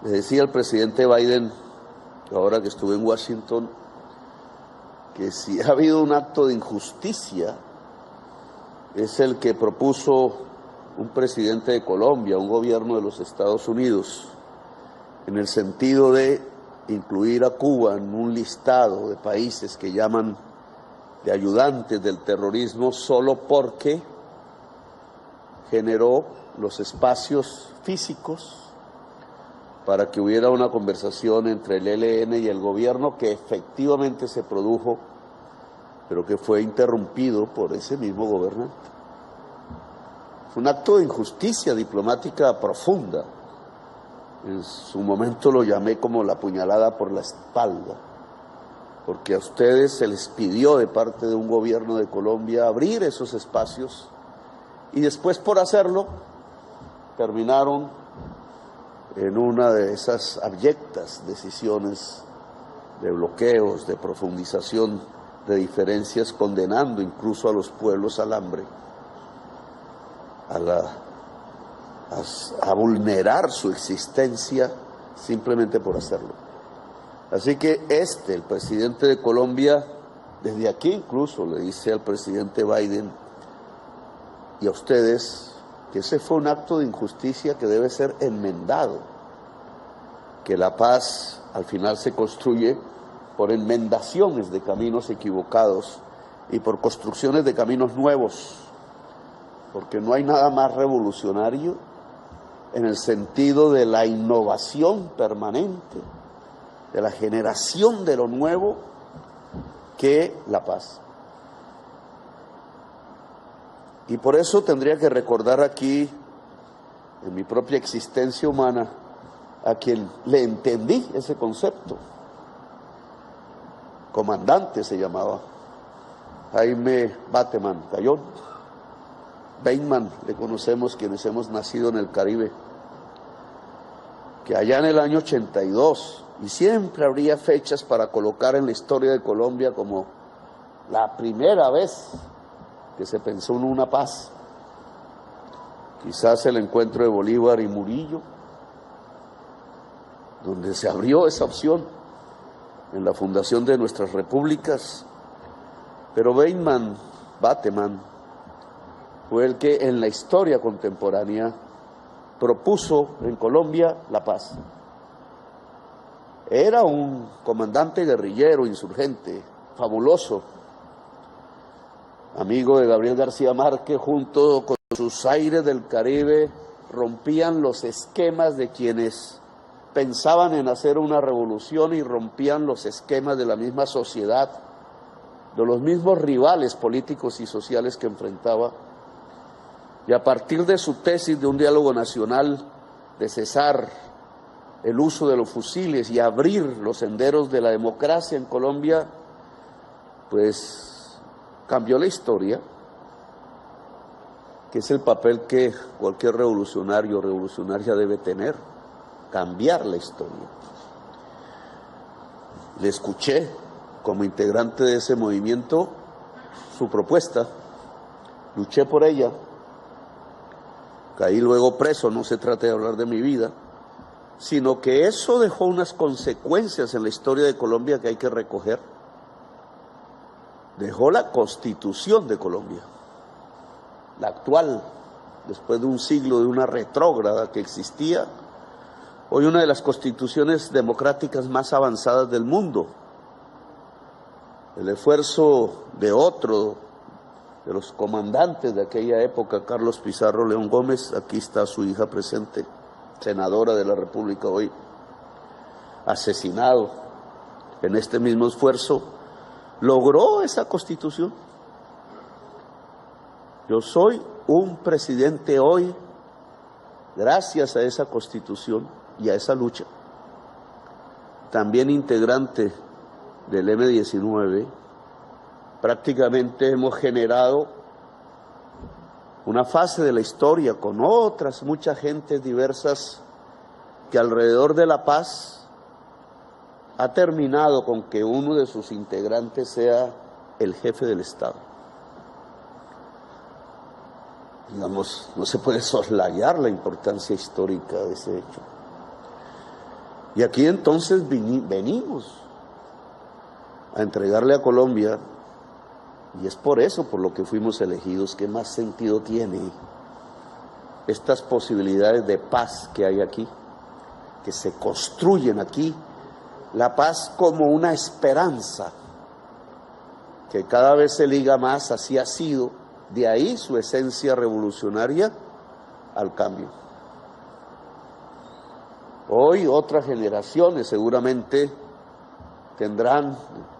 Le decía al presidente Biden, ahora que estuve en Washington, que si ha habido un acto de injusticia, es el que propuso un presidente de Colombia, un gobierno de los Estados Unidos, en el sentido de incluir a Cuba en un listado de países que llaman de ayudantes del terrorismo solo porque generó los espacios físicos para que hubiera una conversación entre el ELN y el gobierno que efectivamente se produjo, pero que fue interrumpido por ese mismo gobernante. Fue un acto de injusticia diplomática profunda. En su momento lo llamé como la puñalada por la espalda, porque a ustedes se les pidió de parte de un gobierno de Colombia abrir esos espacios y después por hacerlo terminaron en una de esas abyectas decisiones de bloqueos, de profundización de diferencias, condenando incluso a los pueblos al hambre, a vulnerar su existencia simplemente por hacerlo. Así que el presidente de Colombia, desde aquí incluso le dice al presidente Biden y a ustedes que ese fue un acto de injusticia que debe ser enmendado, que la paz al final se construye por enmendaciones de caminos equivocados y por construcciones de caminos nuevos, porque no hay nada más revolucionario en el sentido de la innovación permanente, de la generación de lo nuevo, que la paz. Y por eso tendría que recordar aquí, en mi propia existencia humana, a quien le entendí ese concepto. Comandante se llamaba, Jaime Bateman Cayón. Bateman le conocemos quienes hemos nacido en el Caribe, que allá en el año 82, y siempre habría fechas para colocar en la historia de Colombia como la primera vez que se pensó en una paz, quizás el encuentro de Bolívar y Murillo, donde se abrió esa opción en la fundación de nuestras repúblicas, pero Bateman fue el que en la historia contemporánea propuso en Colombia la paz. Era un comandante guerrillero, insurgente, fabuloso, amigo de Gabriel García Márquez, junto con sus aires del Caribe, rompían los esquemas de quienes pensaban en hacer una revolución y rompían los esquemas de la misma sociedad, de los mismos rivales políticos y sociales que enfrentaba. Y a partir de su tesis de un diálogo nacional, de cesar el uso de los fusiles y abrir los senderos de la democracia en Colombia, pues cambió la historia, que es el papel que cualquier revolucionario o revolucionaria debe tener, cambiar la historia. Le escuché como integrante de ese movimiento su propuesta, luché por ella, caí luego preso, no se trata de hablar de mi vida, sino que eso dejó unas consecuencias en la historia de Colombia que hay que recoger. Dejó la Constitución de Colombia, la actual, después de un siglo de una retrógrada que existía, hoy una de las constituciones democráticas más avanzadas del mundo. El esfuerzo de otro de los comandantes de aquella época, Carlos Pizarro León Gómez, aquí está su hija presente, senadora de la República hoy, asesinado en este mismo esfuerzo, logró esa constitución. Yo soy un presidente hoy gracias a esa constitución y a esa lucha. También integrante del M-19, prácticamente hemos generado una fase de la historia con otras muchas gentes diversas que alrededor de la paz ha terminado con que uno de sus integrantes sea el jefe del Estado. Digamos, no se puede soslayar la importancia histórica de ese hecho. Y aquí entonces venimos a entregarle a Colombia, y es por eso por lo que fuimos elegidos. ¿Qué más sentido tiene estas posibilidades de paz que hay aquí, que se construyen aquí? La paz como una esperanza que cada vez se liga más, así ha sido, de ahí su esencia revolucionaria al cambio. Hoy otras generaciones seguramente tendrán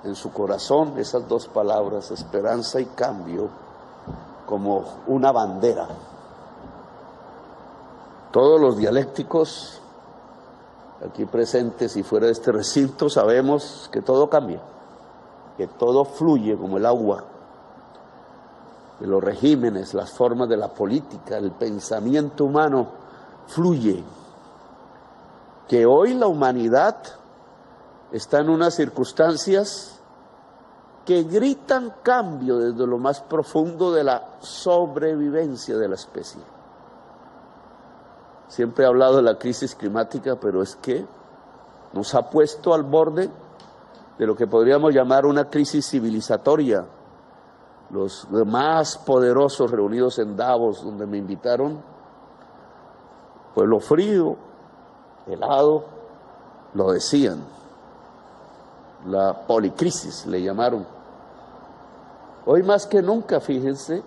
en su corazón esas dos palabras, esperanza y cambio, como una bandera. Todos los dialécticos aquí presentes y fuera de este recinto sabemos que todo cambia, que todo fluye como el agua, que los regímenes, las formas de la política, el pensamiento humano fluye, que hoy la humanidad está en unas circunstancias que gritan cambio desde lo más profundo de la sobrevivencia de la especie. Siempre he hablado de la crisis climática, pero es que nos ha puesto al borde de lo que podríamos llamar una crisis civilizatoria. Los más poderosos reunidos en Davos, donde me invitaron, pueblo frío, helado, lo decían. La policrisis le llamaron. Hoy más que nunca, fíjense,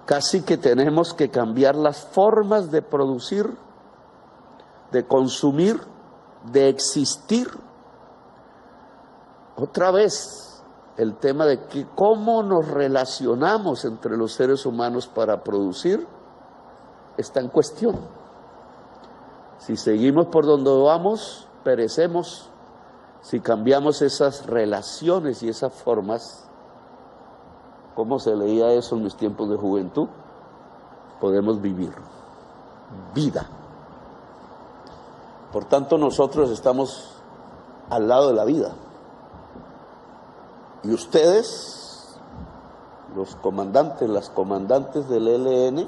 casi que tenemos que cambiar las formas de producir, de consumir, de existir. Otra vez, el tema de que cómo nos relacionamos entre los seres humanos para producir está en cuestión. Si seguimos por donde vamos, perecemos. Si cambiamos esas relaciones y esas formas, ¿cómo se leía eso en mis tiempos de juventud? Podemos vivir vida. Por tanto, nosotros estamos al lado de la vida. Y ustedes, los comandantes, las comandantes del ELN,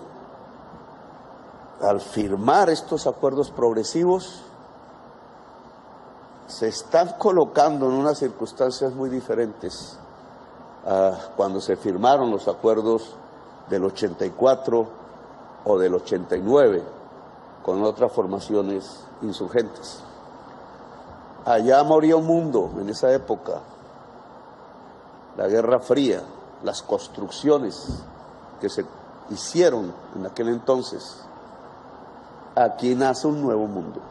al firmar estos acuerdos progresivos, se están colocando en unas circunstancias muy diferentes a cuando se firmaron los acuerdos del 84 o del 89 con otras formaciones insurgentes. Allá moría un mundo en esa época, la Guerra Fría, las construcciones que se hicieron en aquel entonces. Aquí nace un nuevo mundo.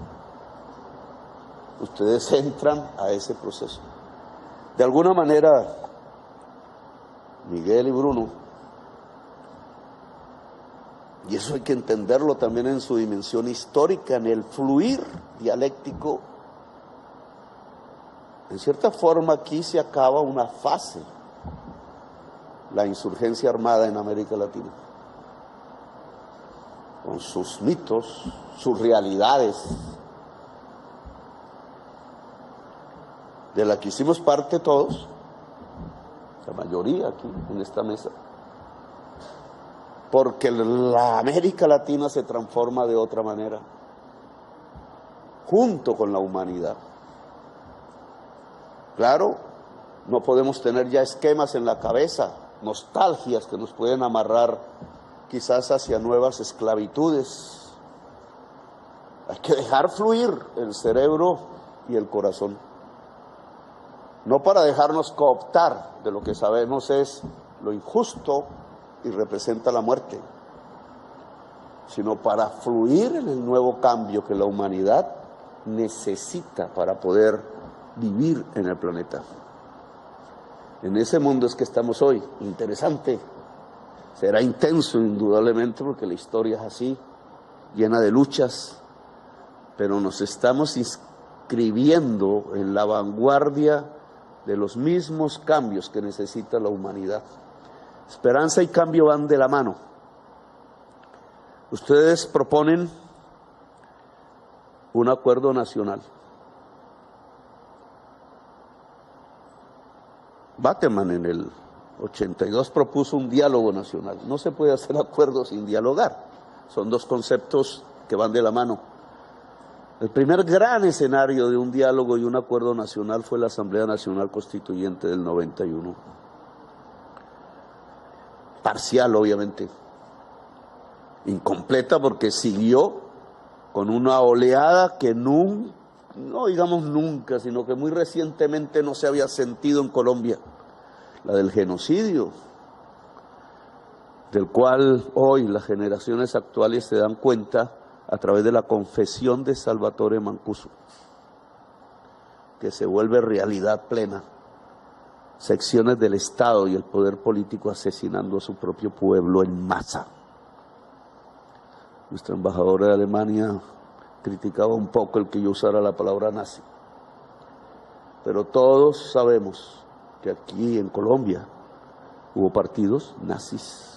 Ustedes entran a ese proceso. De alguna manera, Miguel y Bruno, y eso hay que entenderlo también en su dimensión histórica, en el fluir dialéctico, en cierta forma aquí se acaba una fase, la insurgencia armada en América Latina, con sus mitos, sus realidades, de la que hicimos parte todos, la mayoría aquí en esta mesa, porque la América Latina se transforma de otra manera, junto con la humanidad. Claro, no podemos tener ya esquemas en la cabeza, nostalgias que nos pueden amarrar quizás hacia nuevas esclavitudes. Hay que dejar fluir el cerebro y el corazón. No para dejarnos cooptar de lo que sabemos es lo injusto y representa la muerte, sino para fluir en el nuevo cambio que la humanidad necesita para poder vivir en el planeta. En ese mundo es que estamos hoy. Interesante, será intenso indudablemente porque la historia es así, llena de luchas, pero nos estamos inscribiendo en la vanguardia de los mismos cambios que necesita la humanidad. Esperanza y cambio van de la mano. Ustedes proponen un acuerdo nacional. Bateman en el 82 propuso un diálogo nacional. No se puede hacer acuerdo sin dialogar. Son dos conceptos que van de la mano. El primer gran escenario de un diálogo y un acuerdo nacional fue la Asamblea Nacional Constituyente del 91. Parcial, obviamente. Incompleta porque siguió con una oleada que no digamos nunca, sino que muy recientemente no se había sentido en Colombia, la del genocidio, del cual hoy las generaciones actuales se dan cuenta a través de la confesión de Salvatore Mancuso, que se vuelve realidad plena. Secciones del Estado y el poder político asesinando a su propio pueblo en masa. Nuestra embajadora de Alemania criticaba un poco el que yo usara la palabra nazi. Pero todos sabemos que aquí en Colombia hubo partidos nazis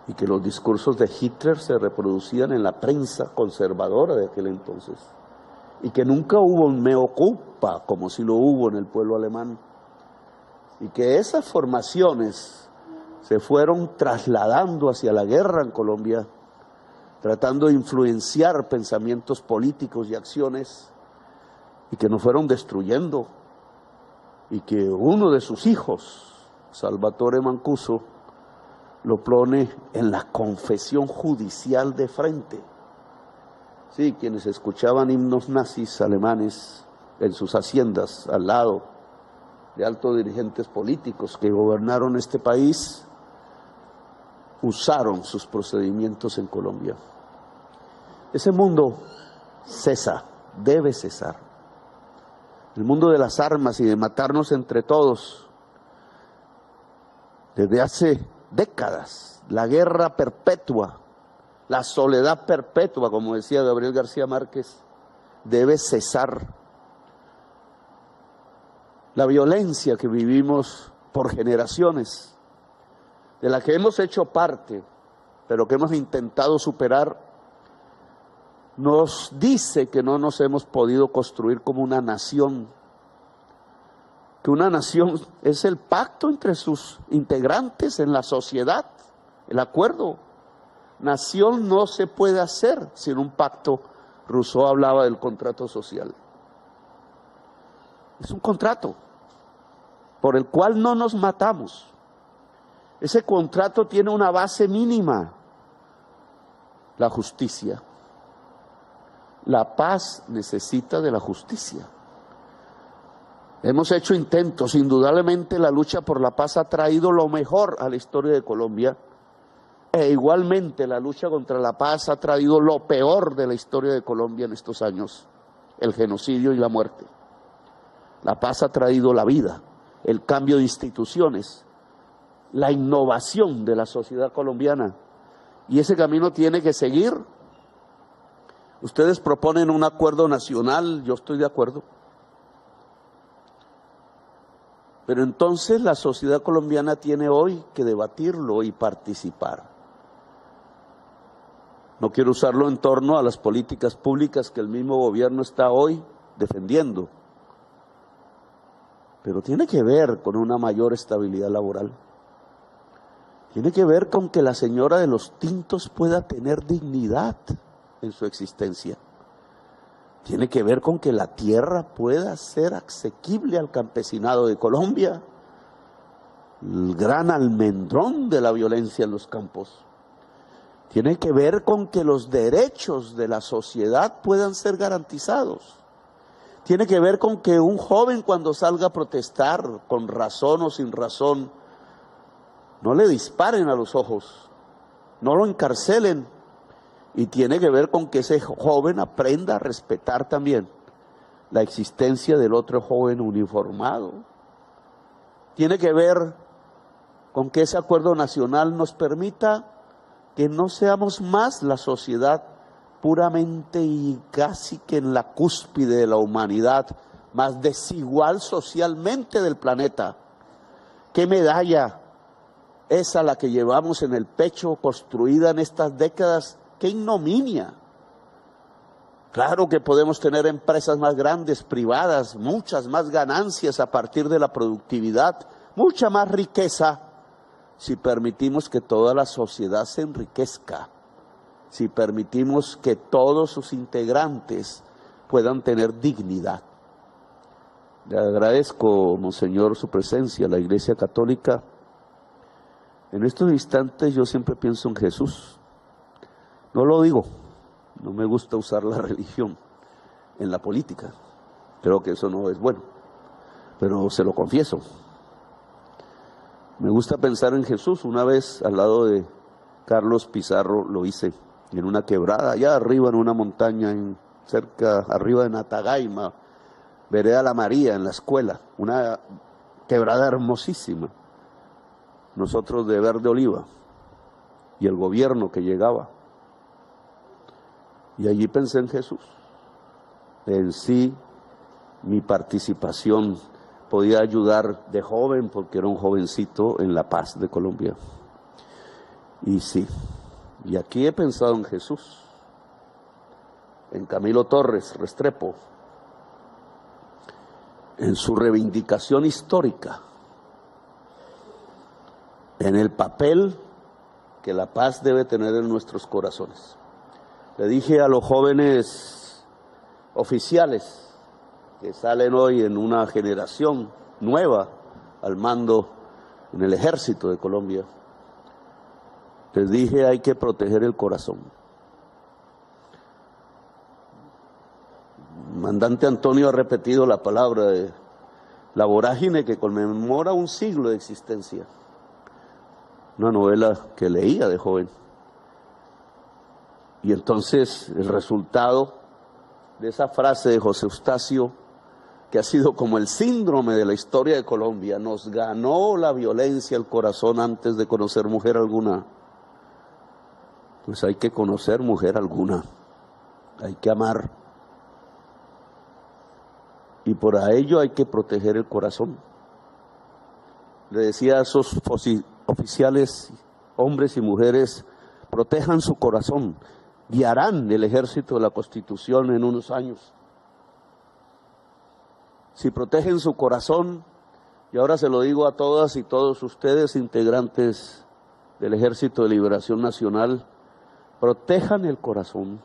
y que los discursos de Hitler se reproducían en la prensa conservadora de aquel entonces y que nunca hubo un mea culpa como si lo hubo en el pueblo alemán y que esas formaciones se fueron trasladando hacia la guerra en Colombia, tratando de influenciar pensamientos políticos y acciones, y que nos fueron destruyendo, y que uno de sus hijos, Salvatore Mancuso, lo pone en la confesión judicial de frente. Sí, quienes escuchaban himnos nazis alemanes en sus haciendas al lado de altos dirigentes políticos que gobernaron este país, usaron sus procedimientos en Colombia. Ese mundo cesa, debe cesar. El mundo de las armas y de matarnos entre todos, desde hace décadas, la guerra perpetua, la soledad perpetua, como decía Gabriel García Márquez, debe cesar. La violencia que vivimos por generaciones, de la que hemos hecho parte, pero que hemos intentado superar, nos dice que no nos hemos podido construir como una nación, que una nación es el pacto entre sus integrantes en la sociedad, el acuerdo. Nación no se puede hacer sin un pacto. Rousseau hablaba del contrato social. Es un contrato por el cual no nos matamos. Ese contrato tiene una base mínima: la justicia. La paz necesita de la justicia. Hemos hecho intentos, indudablemente la lucha por la paz ha traído lo mejor a la historia de Colombia, e igualmente la lucha contra la paz ha traído lo peor de la historia de Colombia en estos años: el genocidio y la muerte. La paz ha traído la vida, el cambio de instituciones, la innovación de la sociedad colombiana, y ese camino tiene que seguir. Ustedes proponen un acuerdo nacional, yo estoy de acuerdo, pero entonces la sociedad colombiana tiene hoy que debatirlo y participar. No quiero usarlo en torno a las políticas públicas que el mismo gobierno está hoy defendiendo, pero tiene que ver con una mayor estabilidad laboral. Tiene que ver con que la señora de los tintos pueda tener dignidad en su existencia. Tiene que ver con que la tierra pueda ser asequible al campesinado de Colombia, el gran almendrón de la violencia en los campos. Tiene que ver con que los derechos de la sociedad puedan ser garantizados. Tiene que ver con que un joven, cuando salga a protestar, con razón o sin razón, no le disparen a los ojos, no lo encarcelen. Y tiene que ver con que ese joven aprenda a respetar también la existencia del otro joven uniformado. Tiene que ver con que ese acuerdo nacional nos permita que no seamos más la sociedad puramente y casi que en la cúspide de la humanidad, más desigual socialmente del planeta. ¿Qué medalla es a la que llevamos en el pecho, construida en estas décadas? ¡Qué ignominia! Claro que podemos tener empresas más grandes, privadas, muchas más ganancias a partir de la productividad, mucha más riqueza, si permitimos que toda la sociedad se enriquezca. si permitimos que todos sus integrantes puedan tener dignidad. Le agradezco, Monseñor, su presencia en la Iglesia Católica. En estos instantes yo siempre pienso en Jesús. No lo digo, no me gusta usar la religión en la política. Creo que eso no es bueno, pero se lo confieso. Me gusta pensar en Jesús. Una vez al lado de Carlos Pizarro lo hice en una quebrada, allá arriba en una montaña, cerca arriba de Natagaima, Vereda La María, en la escuela, una quebrada hermosísima. Nosotros de verde oliva y el gobierno que llegaba. Y allí pensé en Jesús. En sí, mi participación podía ayudar de joven, porque era un jovencito, en la paz de Colombia. Y sí, y aquí he pensado en Jesús, en Camilo Torres Restrepo, en su reivindicación histórica, en el papel que la paz debe tener en nuestros corazones. Le dije a los jóvenes oficiales que salen hoy en una generación nueva al mando en el ejército de Colombia, les dije: hay que proteger el corazón. El comandante Antonio ha repetido la palabra de La vorágine, que conmemora un siglo de existencia, una novela que leía de joven. Y entonces el resultado de esa frase de José Eustacio, que ha sido como el síndrome de la historia de Colombia: nos ganó la violencia el corazón antes de conocer mujer alguna. Pues hay que conocer mujer alguna, hay que amar, y por ello hay que proteger el corazón. Le decía a esos oficiales, hombres y mujeres: protejan su corazón, guiarán el ejército de la Constitución en unos años. Si protegen su corazón, y ahora se lo digo a todas y todos ustedes, integrantes del Ejército de Liberación Nacional, protejan el corazón,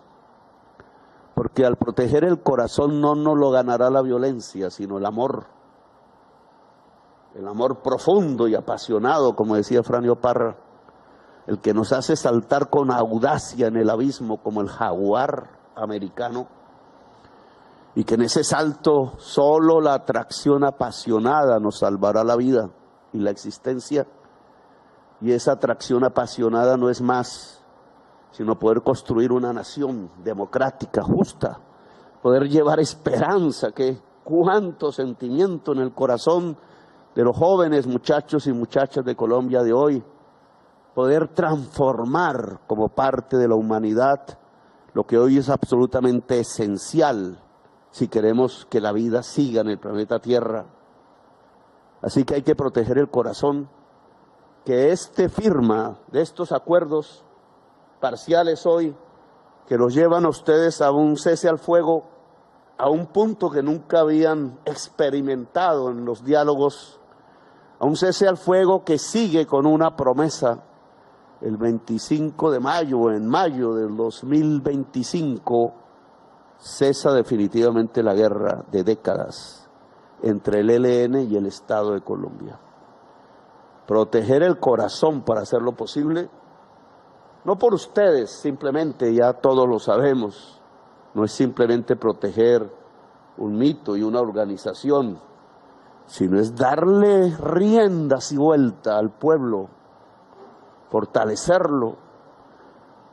porque al proteger el corazón no nos lo ganará la violencia, sino el amor profundo y apasionado, como decía Franio Parra, el que nos hace saltar con audacia en el abismo como el jaguar americano, y que en ese salto solo la atracción apasionada nos salvará la vida y la existencia. Y esa atracción apasionada no es más sino poder construir una nación democrática, justa, poder llevar esperanza, que cuánto sentimiento en el corazón de los jóvenes muchachos y muchachas de Colombia de hoy, poder transformar como parte de la humanidad lo que hoy es absolutamente esencial si queremos que la vida siga en el planeta Tierra. Así que hay que proteger el corazón, que firma de estos acuerdos parciales hoy, que los llevan a ustedes a un cese al fuego, a un punto que nunca habían experimentado en los diálogos, a un cese al fuego que sigue con una promesa: el 25 de mayo, en mayo del 2025, cesa definitivamente la guerra de décadas entre el ELN y el Estado de Colombia. Proteger el corazón para hacerlo posible, no por ustedes simplemente, ya todos lo sabemos, no es simplemente proteger un mito y una organización, sino es darle riendas y vuelta al pueblo, fortalecerlo,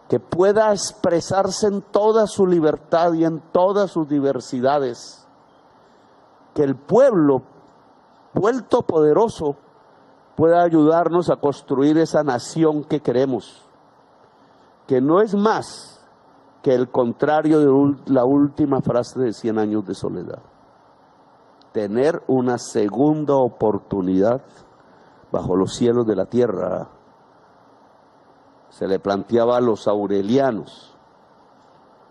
que pueda expresarse en toda su libertad y en todas sus diversidades, que el pueblo, vuelto poderoso, pueda ayudarnos a construir esa nación que queremos, que no es más que el contrario de la última frase de 100 años de soledad: tener una segunda oportunidad bajo los cielos de la tierra. Se le planteaba a los aurelianos.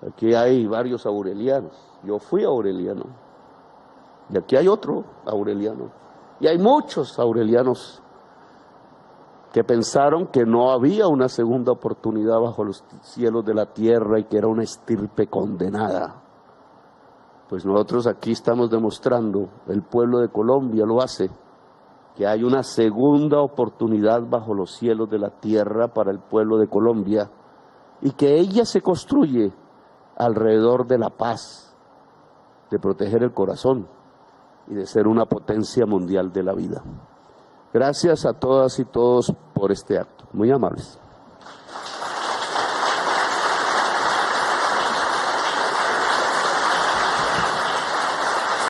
Aquí hay varios aurelianos. Yo fui aureliano. Y aquí hay otro aureliano. Y hay muchos aurelianos que pensaron que no había una segunda oportunidad bajo los cielos de la tierra y que era una estirpe condenada. Pues nosotros aquí estamos demostrando, el pueblo de Colombia lo hace, que hay una segunda oportunidad bajo los cielos de la tierra para el pueblo de Colombia y que ella se construye alrededor de la paz, de proteger el corazón y de ser una potencia mundial de la vida. Gracias a todas y todos por este acto. Muy amables.